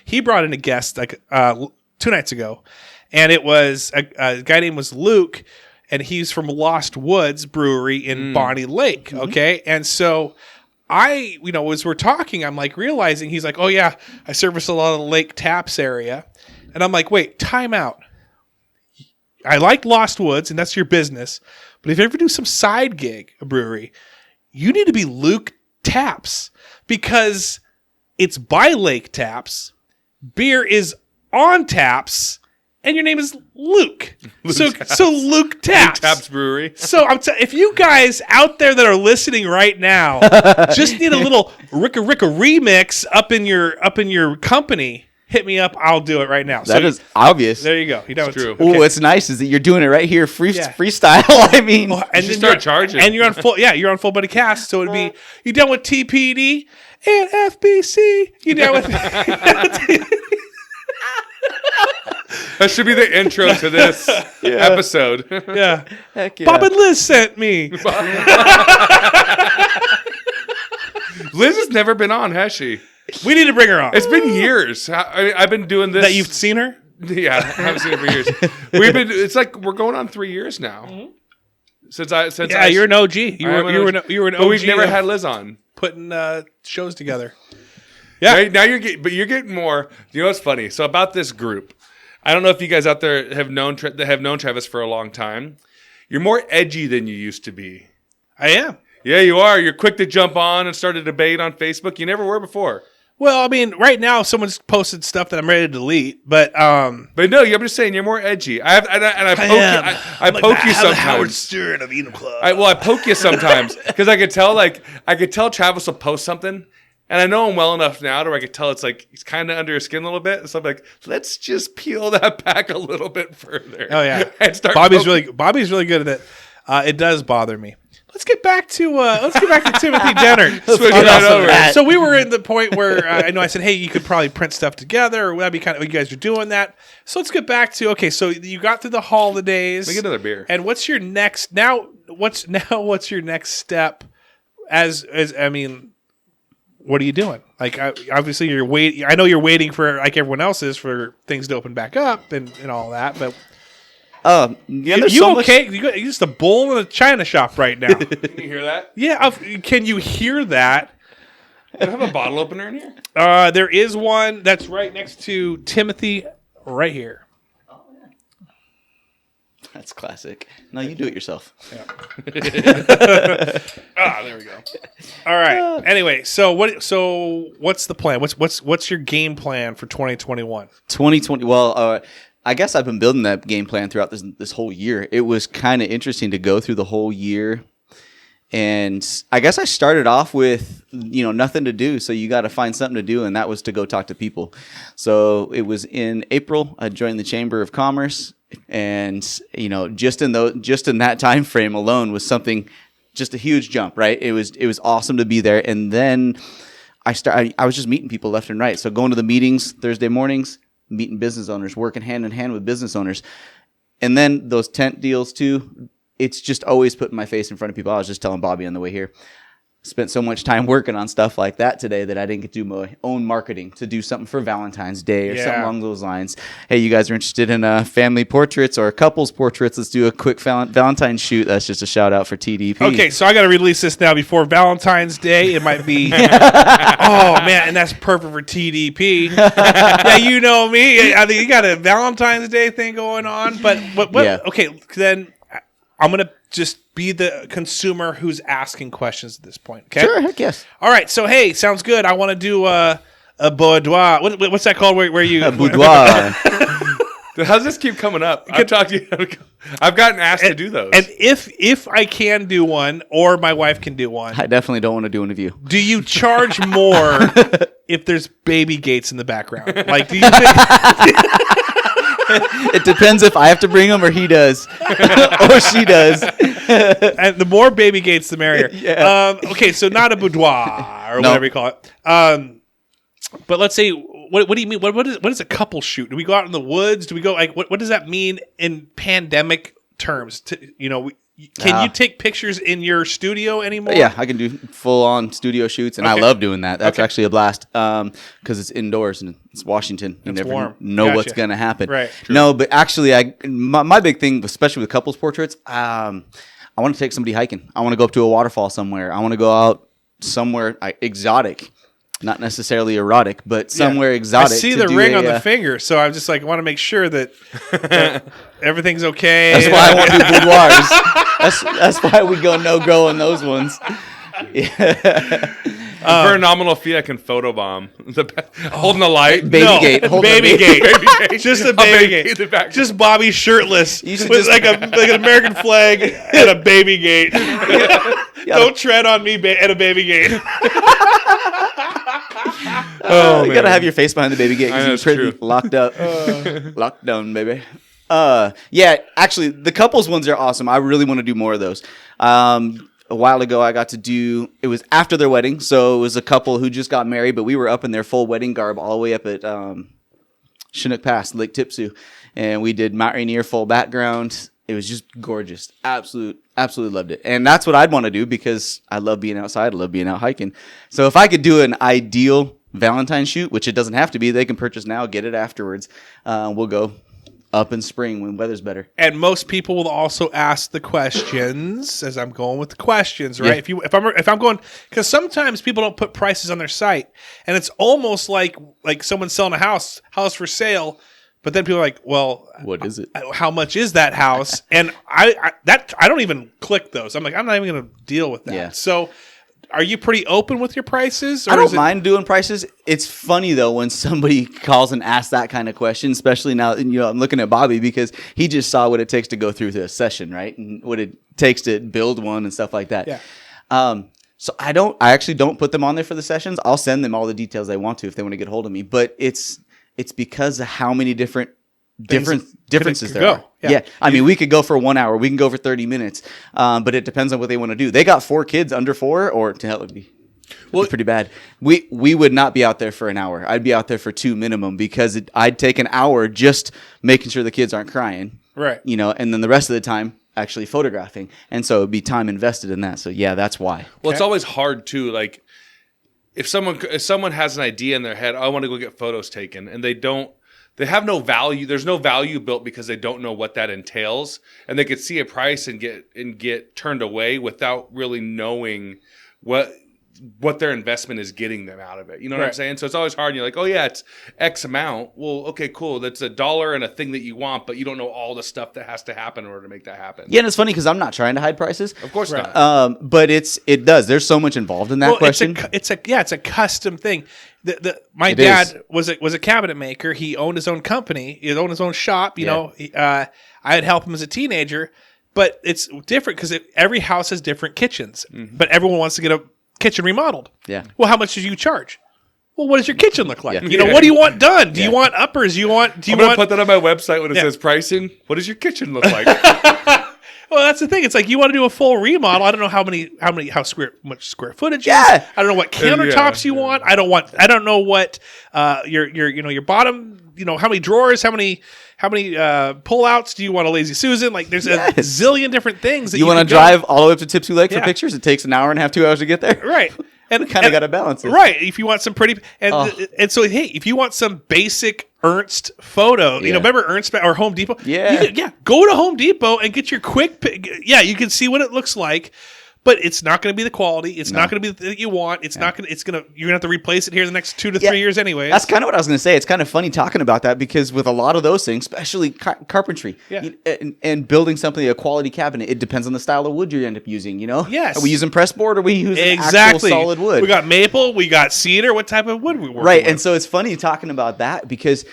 he brought in a guest like 2 nights ago, and it was a guy named was Luke, and he's from Lost Woods Brewery in Bonnie Lake. Okay, and so as we're talking, I'm like realizing he's like, oh yeah, I service a lot of the Lake Taps area, and I'm like, wait, time out. I like Lost Woods, and that's your business, but if you ever do some side gig, a brewery, you need to be Luke Taps, because it's by Lake Taps, beer is on taps, and your name is Luke. So Luke Taps. Luke Taps Brewery. So if you guys out there that are listening right now just need a little Ricka remix up in your company, hit me up. I'll do it right now. That is obvious. There you go. It's true. Oh, what's nice is that you're doing it right here, freestyle. I mean, and You should start charging. And you're on you're on Full Body Cast. So it'd be you done with TPD and FBC. You done with That should be the intro to this episode. yeah. heck yeah. Bob and Liz sent me. Liz has never been on, has she? We need to bring her on. It's been years. I've been doing this. That you've seen her? Yeah, I haven't seen it for years. It's like we're going on 3 years now. Since You're an OG. You were an OG. But we've never had Liz on. Putting shows together. Yeah. Right, now you're getting more. You know what's funny? So about this group, I don't know if you guys out there have known Travis for a long time. You're more edgy than you used to be. I am. Yeah, you are. You're quick to jump on and start a debate on Facebook. You never were before. Well, I mean, right now someone's posted stuff that I'm ready to delete, but no, I'm just saying you're more edgy. I poke you sometimes. Howard Stern of Enumclaw. I poke you sometimes because I could tell Travis will post something. And I know him well enough now to where I could tell it's like he's kind of under his skin a little bit. So I'm like, let's just peel that back a little bit further. Oh yeah, and start. Bobby's really good at it. It does bother me. Let's get back to Timothy Dehnert. So we were in the point where I know I said, hey, you could probably print stuff together, or that'd be kind of you guys are doing that. So let's get back to so you got through the holidays. Make another beer. And what's your next what's your next step? As I mean. What are you doing? Like, obviously, you're waiting. I know you're waiting for, like everyone else is, for things to open back up and all that. But you okay? You're just a bull in a china shop right now. Can you hear that? Yeah. Can you hear that? Do I have a bottle opener in here? There is one that's right next to Timothy, right here. That's classic. No, you do it yourself. Yeah. There we go. All right. Anyway, so what's the plan? What's your game plan for 2021? 2020. Well, I guess I've been building that game plan throughout this whole year. It was kind of interesting to go through the whole year. And I guess I started off with, nothing to do. So you got to find something to do. And that was to go talk to people. So it was in April. I joined the Chamber of Commerce. And, just in that time frame alone was something, just a huge jump, right? It was awesome to be there. And then I was just meeting people left and right. So going to the meetings Thursday mornings, meeting business owners, working hand in hand with business owners. And then those tent deals too. It's just always putting my face in front of people. I was just telling Bobby on the way here. Spent so much time working on stuff like that today that I didn't get to do my own marketing to do something for Valentine's Day or something along those lines. Hey, you guys are interested in family portraits or couples portraits? Let's do a quick Valentine's shoot. That's just a shout out for TDP. Okay, so I got to release this now before Valentine's Day. It might be, oh man, and that's perfect for TDP. Yeah, you know me. I think you got a Valentine's Day thing going on, but Yeah. Okay, then I'm gonna just be the consumer who's asking questions at this point. Okay. Sure, heck yes. All right. So hey, sounds good. I want to do a boudoir. What's that called? Where you a boudoir? How's this keep coming up? I've gotten asked to do those. And if I can do one, or my wife can do one, I definitely don't want to do one of you. do you charge more if there's baby gates in the background? Like, do you think? It depends if I have to bring them or he does or she does. And the more baby gates, the merrier. Yeah. Okay, so not a boudoir or No. whatever you call it. But let's say, what do you mean? What is a couple shoot? Do we go out in the woods? Do we go like what does that mean in pandemic terms? Can you take pictures in your studio anymore? Yeah, I can do full on studio shoots, and I love doing that. That's actually a blast because it's indoors and it's Washington. You never warm. know Gotcha. what's going to happen. Right. No, but actually, my big thing, especially with couples portraits, I want to take somebody hiking. I want to go up to a waterfall somewhere. I want to go out somewhere exotic. Not necessarily erotic, but somewhere exotic. I see the ring on the finger, so I'm just like, I want to make sure that everything's okay. That's why I want to do boudoirs. That's why we go no-go on those ones. Yeah. For a nominal fee, I can photobomb. Holding the light. Baby gate. Hold baby the gate. Baby gate. Just a A baby baby gate. in the back. Just Bobby shirtless You should with just- like an American flag and a baby gate. Don't tread on me at a baby gate. Oh, You gotta have your face behind the baby gate I know, because you're it's pretty true. locked up. Locked down, baby. Yeah, actually, the couples ones are awesome. I really want to do more of those. A while ago, I got to do, it was after their wedding, so it was a couple who just got married, but we were up in their full wedding garb all the way up at Chinook Pass, Lake Tipsu, and we did Mount Rainier full background. It was just gorgeous. Absolutely loved it. And that's what I'd want to do because I love being outside. I love being out hiking. So if I could do an ideal Valentine shoot, which it doesn't have to be, they can purchase now, get it afterwards. We'll go up in spring when weather's better. And most people will also ask the questions as I'm going with the questions, right? Yeah. If I'm going, because sometimes people don't put prices on their site, and it's almost like someone selling a house for sale, but then people are like, well, What is it? how much is that house? And I don't even click those. I'm like, I'm not even going to deal with that. Yeah. So, are you pretty open with your prices? Or I is don't it- mind doing prices. It's funny though when somebody calls and asks that kind of question, especially now. I'm looking at Bobby because he just saw what it takes to go through the session, right, and what it takes to build one and stuff like that. Yeah. So I actually don't put them on there for the sessions. I'll send them all the details they want to if they want to get hold of me. But it's because of how many differences could there go. are. Yeah. Yeah. I mean, we could go for 1 hour. We can go for 30 minutes. But it depends on what they want to do. They got 4 kids under 4, or to hell, it'd be pretty bad. We would not be out there for an hour. I'd be out there for 2 minimum because I'd take an hour just making sure the kids aren't crying. Right. And then the rest of the time actually photographing. And so it'd be time invested in that. So yeah, that's why. Well, it's always hard too. Like if someone has an idea in their head, I want to go get photos taken, and they have no value. There's no value built because they don't know what that entails, and they could see a price and get turned away without really knowing what their investment is getting them out of it. You know what I'm Right. saying? So it's always hard. And you're like, oh yeah, it's X amount. Well, okay, cool. That's $1 and a thing that you want, but you don't know all the stuff that has to happen in order to make that happen. Yeah, and it's funny because I'm not trying to hide prices. Of course not. But it does. There's so much involved in that question. It's a custom thing. My It dad is. was a cabinet maker. He owned his own company. He owned his own shop. I had helped him as a teenager, but it's different because every house has different kitchens. Mm-hmm. But everyone wants to get a kitchen remodeled. Yeah. Well, how much do you charge? Well, what does your kitchen look like? Yeah. What do you want done? Do you want uppers? Do you I'm want? gonna put that on my website when it Yeah. says pricing. What does your kitchen look like? Well, that's the thing. It's like you want to do a full remodel. I don't know how much square footage. Yeah. Is. I don't know what countertops you want. I don't know what your bottom. How many drawers? How many pull-outs do you want? A lazy Susan? Like there's a zillion different things that You want to can go. drive all the way up to Tipsy Lake Yeah. for pictures? It takes an hour and a half, 2 hours to get there. Right. And Kind of got to balance it. Right. If you want some pretty and Oh. and so hey, if you want some basic Ernst photo, Yeah. remember Ernst or Home Depot? Yeah. Go to Home Depot and get your quick. You can see what it looks like, but it's not going to be the quality. It's not going to be the thing that you want. It's not going. It's going to. You're going to have to replace it here in the next 2 to 3 years anyway. That's kind of what I was going to say. It's kind of funny talking about that because with a lot of those things, especially carpentry and building something, a quality cabinet, it depends on the style of wood you end up using, Yes. Are we using press board or are we using exactly actual solid wood? We got maple. We got cedar. What type of wood we working Right. with? And so it's funny talking about that because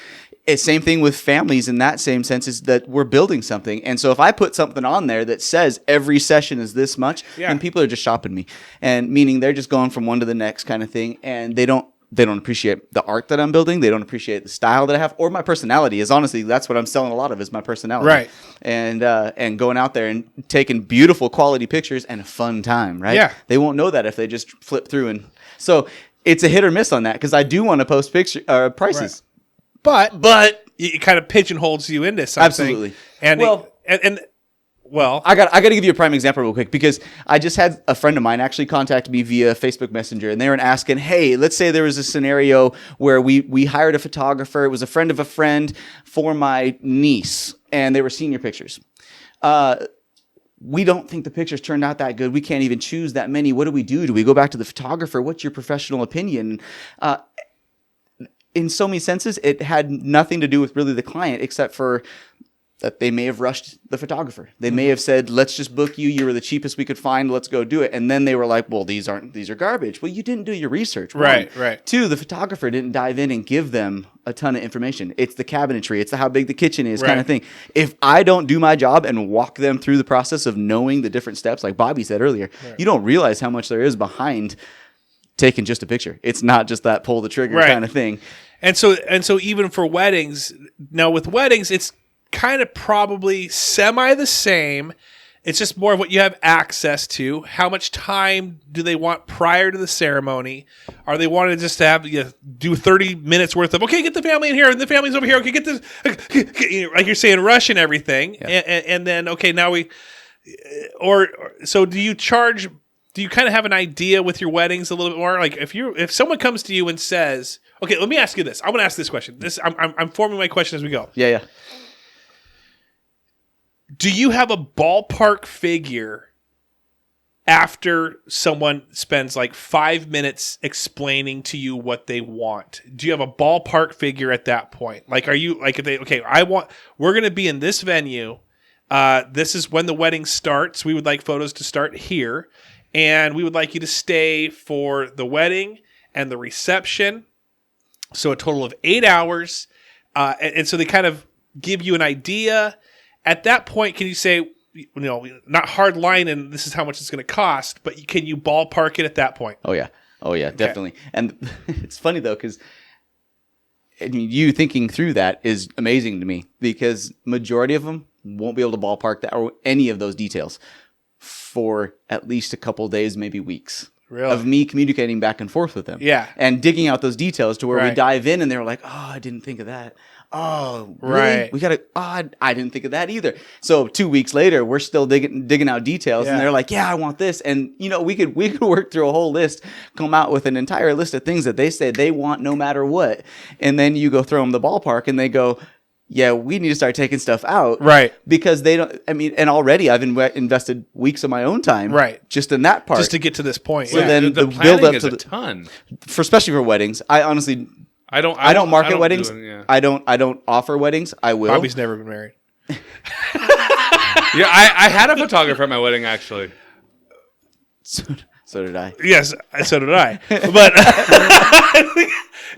it's same thing with families in that same sense is that we're building something. And so if I put something on there that says every session is this much, then people are just shopping me. And meaning they're just going from one to the next kind of thing. And they don't they don't appreciate the art that I'm building. They don't appreciate the style that I have, or my personality. Is honestly, that's what I'm selling a lot of, is my personality. Right. And going out there and taking beautiful quality pictures and a fun time. Right. Yeah. They won't know that if they just flip through. And so it's a hit or miss on that, because I do want to post prices. Right. But it kind of pigeonholes you into something. Absolutely. And well, I got to give you a prime example real quick, because I just had a friend of mine actually contact me via Facebook Messenger, and they were asking, hey, let's say there was a scenario where we hired a photographer. It was a friend of a friend for my niece, and they were senior pictures. We don't think the pictures turned out that good. We can't even choose that many. What do we do? Do we go back to the photographer? What's your professional opinion? In so many senses, it had nothing to do with really the client, except for that they may have rushed the photographer. They may have said, let's just book you. You were the cheapest we could find. Let's go do it. And then they were like, well, these are garbage. Well, you didn't do your research. One. Right. Two, the photographer didn't dive in and give them a ton of information. It's the cabinetry. It's how big the kitchen is, kind of thing. If I don't do my job and walk them through the process of knowing the different steps, like Bobby said earlier, you don't realize how much there is behind taking just a picture. It's not just that pull the trigger kind of thing. And so even for weddings, now with weddings, it's kind of probably semi the same. It's just more of what you have access to. How much time do they want prior to the ceremony? Are they wanting just to have do 30 minutes worth of, okay, get the family in here and the family's over here. Okay, get this, like you're saying, rush and everything. Yeah. And then, okay, now so do you charge, do you kind of have an idea with your weddings a little bit more? Like if someone comes to you and says, okay, let me ask you this. I want to ask this question. I'm forming my question as we go. Yeah. Do you have a ballpark figure after someone spends like 5 minutes explaining to you what they want? Do you have a ballpark figure at that point? Like, are you like, if they, okay, we're going to be in this venue. This is when the wedding starts. We would like photos to start here, and we would like you to stay for the wedding and the reception. So a total of 8 hours. And so they kind of give you an idea. At that point, can you say, not hard line and this is how much it's going to cost, but can you ballpark it at that point? Oh, yeah, definitely. And it's funny, though, because you thinking through that is amazing to me, because majority of them won't be able to ballpark that or any of those details for at least a couple days, maybe weeks. Really? Of me communicating back and forth with them. Yeah. And digging out those details to where we dive in and they're like, oh, I didn't think of that. Oh, really? Right. We got to, I didn't think of that either. So 2 weeks later, we're still digging out details and they're like, yeah, I want this. And, we could work through a whole list, come out with an entire list of things that they said they want no matter what. And then you go throw them the ballpark and they go, yeah, we need to start taking stuff out. Right. Because they don't, and already I've invested weeks of my own time. Right. Just in that part. Just to get to this point. So then the build up is to a ton. Especially for weddings. I honestly, I don't market weddings. I don't offer weddings. I will. Bobby's never been married. Yeah, I had a photographer at my wedding, actually. So did I. Yes, so did I. But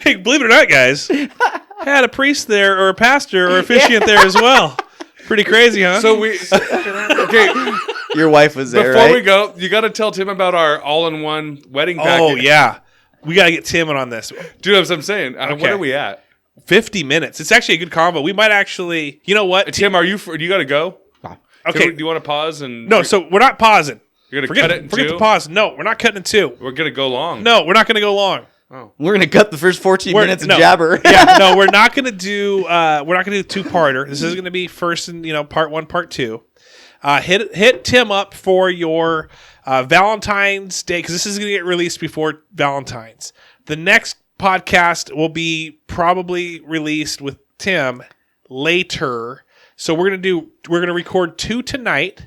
hey, believe it or not, guys, had a priest there or a pastor or officiant there as well. Pretty crazy, huh? So okay. Your wife was there, Before right? we go, you got to tell Tim about our all-in-one wedding package. Oh, yeah. We got to get Tim in on this. Dude, that's what I'm saying. What are we at? 50 minutes. It's actually a good combo. We might actually, you know what? Tim, do you got to go? Okay. Do you want to pause? No, so we're not pausing. You're going to cut it in two? Forget the pause. No, we're not cutting in two. We're going to go long. No, we're not going to go long. Oh. We're gonna cut the first 14 minutes of no. jabber. Yeah, no, we're not gonna do two-parter. This is gonna be first and part 1, part 2. Hit Tim up for your Valentine's Day, because this is gonna get released before Valentine's. The next podcast will be probably released with Tim later. So we're gonna record 2 tonight.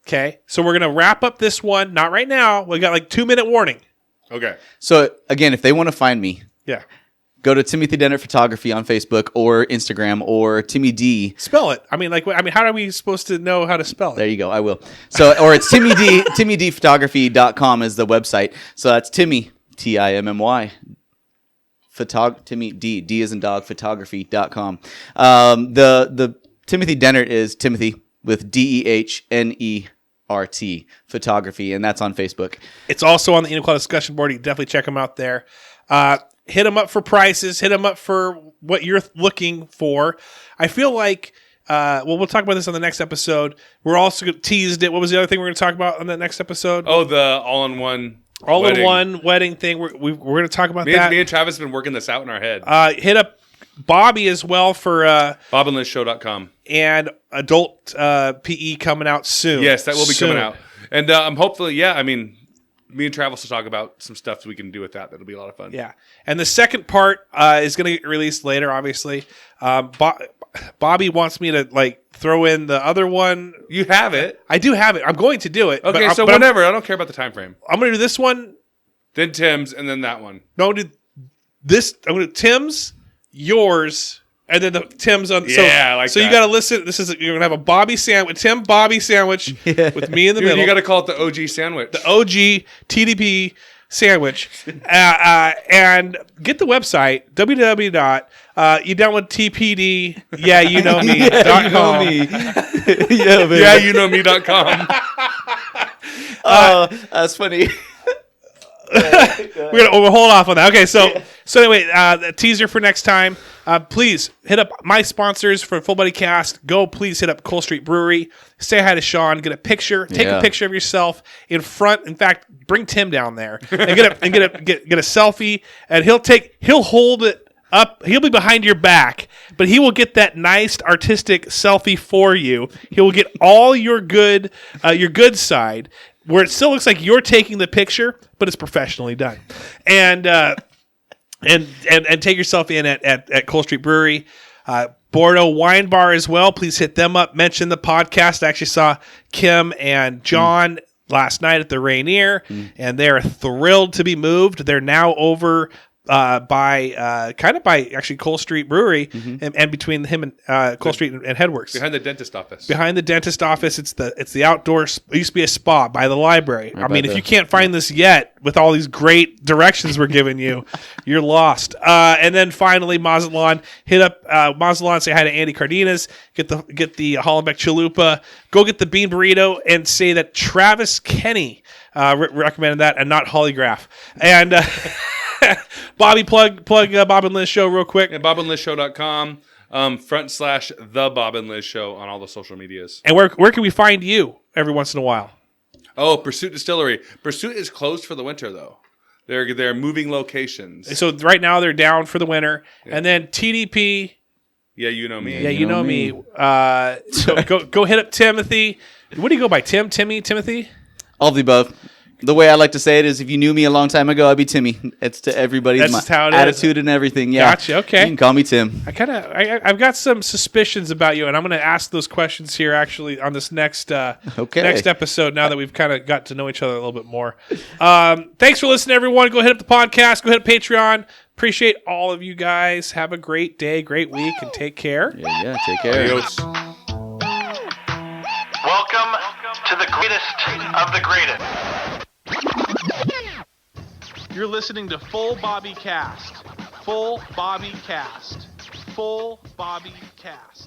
Okay, so we're gonna wrap up this one. Not right now. We got like 2-minute warning. Okay. So again, if they want to find me, go to Timothy Dehnert Photography on Facebook or Instagram or Timmy D. Spell it. I mean, how are we supposed to know how to spell it? There you go. I will. So, or it's Timmy D. TimmyDphotography.com is the website. So that's Timmy Timmy. Timmy D. D as in dog. Photography.com. The Timothy Dehnert is Timothy with Dehnert photography, and that's on Facebook. It's also on the Enumclaw discussion board. You can definitely check them out there. Hit them up for prices. Hit them up for what you're looking for. I feel like, we'll talk about this on the next episode. We're also teased it. What was the other thing we're going to talk about on the next episode? Oh, the all-in-one wedding thing. We're going to talk about that. Me and Travis have been working this out in our head. Hit up Bobby as well for BobandLizShow.com. and adult PE coming out soon. Yes, that will be coming out. And hopefully, I mean, me and Travis will talk about some stuff we can do with that. That'll be a lot of fun. Yeah. And the second part is going to get released later, obviously. Bobby wants me to throw in the other one. You have it. I do have it. I'm going to do it. Okay, so whenever. I don't care about the time frame. I'm going to do this one. Then Tim's, and then that one. No, I'm going to do this. I'm going to do Tim's, yours, and then the Tim's on. Yeah, I like so that. you got to listen. You're going to have a Bobby sandwich, Tim Bobby sandwich with me in the middle. You got to call it the OG sandwich. The OG TDP sandwich. And get the website, www.youdonewithtpd, YaYouKnowMe.com. That's funny. We're gonna hold off on that. Okay, so anyway, the teaser for next time. Please hit up my sponsors for Full Body Cast. Go, please hit up Cole Street Brewery. Say hi to Sean. Get a picture. Take a picture of yourself in front. In fact, bring Tim down there and get a selfie. And he'll hold it up. He'll be behind your back, but he will get that nice artistic selfie for you. He will get all your good side, where it still looks like you're taking the picture, but it's professionally done. And take yourself in at Cole Street Brewery. Bordeaux Wine Bar as well. Please hit them up. Mention the podcast. I actually saw Kim and John last night at the Rainier, and they're thrilled to be moved. They're now over by actually Cole Street Brewery, and between him and Cole Street and Headworks, Behind the dentist office. Behind the dentist office, it's the outdoor. It used to be a spa by the library. I mean, if you can't find this yet, with all these great directions we're giving you, you're lost. And then finally, Mazatlan. Hit up Mazatlan. Say hi to Andy Cardenas. Get the Hollenbeck Chalupa. Go get the bean burrito and say that Travis Kenny recommended that and not Hollygraph. And Bobby, plug Bob and Liz Show real quick. And BobandLizShow.com. /the Bob and Liz Show on all the social medias. And where can we find you every once in a while? Oh, Pursuit Distillery. Pursuit is closed for the winter, though. They're moving locations. So right now they're down for the winter. Yeah. And then TDP. Yeah, you know me. Yeah, you know me. So go hit up Timothy. What do you go by? Timothy? All of the above. The way I like to say it is, if you knew me a long time ago, I'd be Timmy. It's to everybody's That's just how it attitude is. And everything. Yeah, gotcha. Okay, you can call me Tim. I've got some suspicions about you, and I'm going to ask those questions here actually on this next next episode. Now that we've kind of got to know each other a little bit more. Thanks for listening, everyone. Go hit up the podcast. Go hit up Patreon. Appreciate all of you guys. Have a great day, great week, and take care. Yeah. Take care. Adios. Welcome to the greatest of the greatest. You're listening to Full Bobby Cast. Full Bobby Cast. Full Bobby Cast.